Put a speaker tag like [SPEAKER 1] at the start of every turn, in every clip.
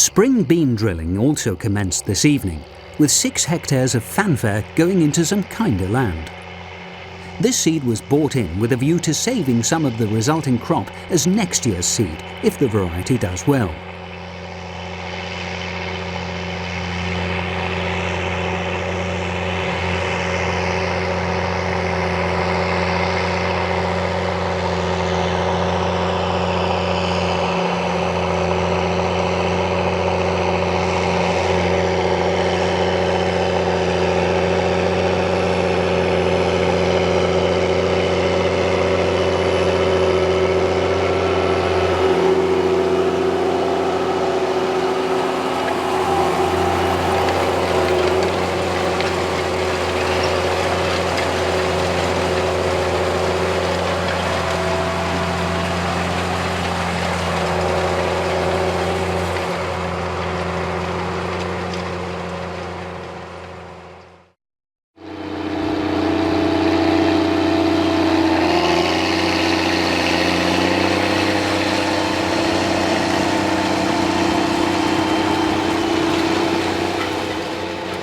[SPEAKER 1] Spring bean drilling also commenced this evening, with 6 hectares of fanfare going into some kinder land. This seed was bought in with a view to saving some of the resulting crop as next year's seed, if the variety does well.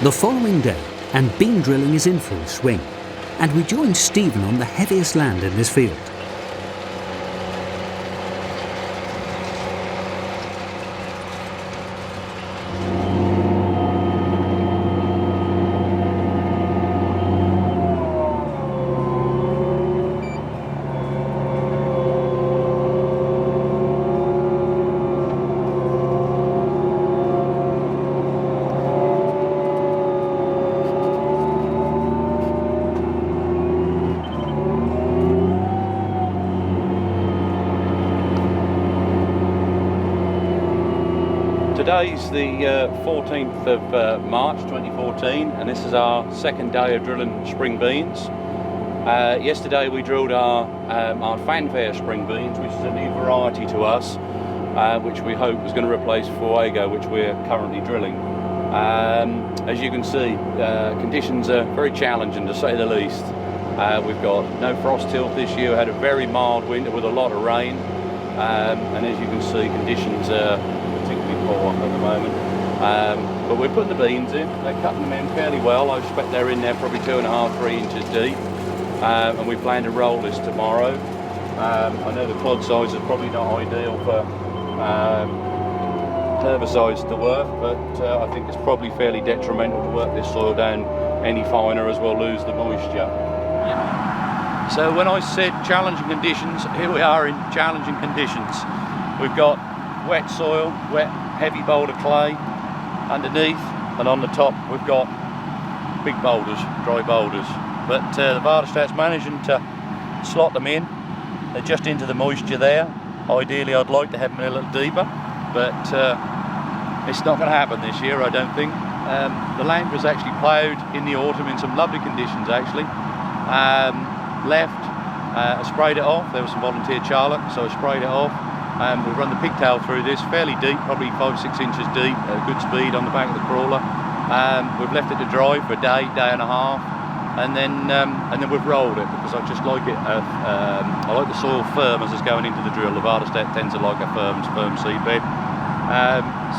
[SPEAKER 1] The following day, and bean drilling is in full swing, and we join Stephen on the heaviest land in this field.
[SPEAKER 2] Today's the 14th of March 2014, and this is our second day of drilling spring beans. Yesterday we drilled our fanfare spring beans, which is a new variety to us, which we hope is going to replace Fuego, which we're currently drilling. As you can see, conditions are very challenging, to say the least. We've got no frost tilt this year, had a very mild winter with a lot of rain, and as you can see, conditions are particularly poor at the moment. But we're putting the beans in, they're cutting them in fairly well. I expect they're in there probably 2.5–3 inches deep, and we plan to roll this tomorrow. I know the clod size is probably not ideal for herbicides to work, but I think it's probably fairly detrimental to work this soil down any finer, as we'll lose the moisture. So when I said challenging conditions, here we are in challenging conditions. We've got wet soil, wet heavy boulder clay underneath, and on the top we've got big boulders, dry boulders. But the Väderstad's managing to slot them in. They're just into the moisture there. Ideally I'd like to have them in a little deeper, but it's not going to happen this year, I don't think. The land was actually ploughed in the autumn in some lovely conditions actually. I sprayed it off. There was some volunteer charlock, so I sprayed it off. We've run the pigtail through this fairly deep, probably 5–6 inches deep, at a good speed on the back of the crawler. We've left it to dry for a day and a half, and then we've rolled it, because I just like it. I like the soil firm as it's going into the drill. The Väderstad tends to like a firm seed bed.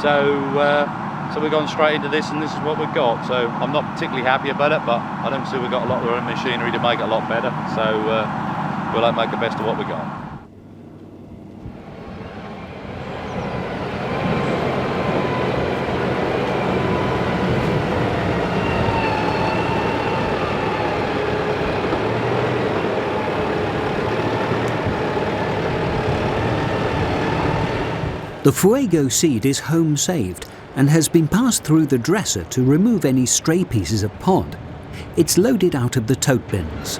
[SPEAKER 2] So we're going straight into this, and this is what we've got. So I'm not particularly happy about it, but I don't see we've got a lot of machinery to make it a lot better. So we'll make the best of what we got.
[SPEAKER 1] The Fuego seed is home saved and has been passed through the dresser to remove any stray pieces of pod. It's loaded out of the tote bins.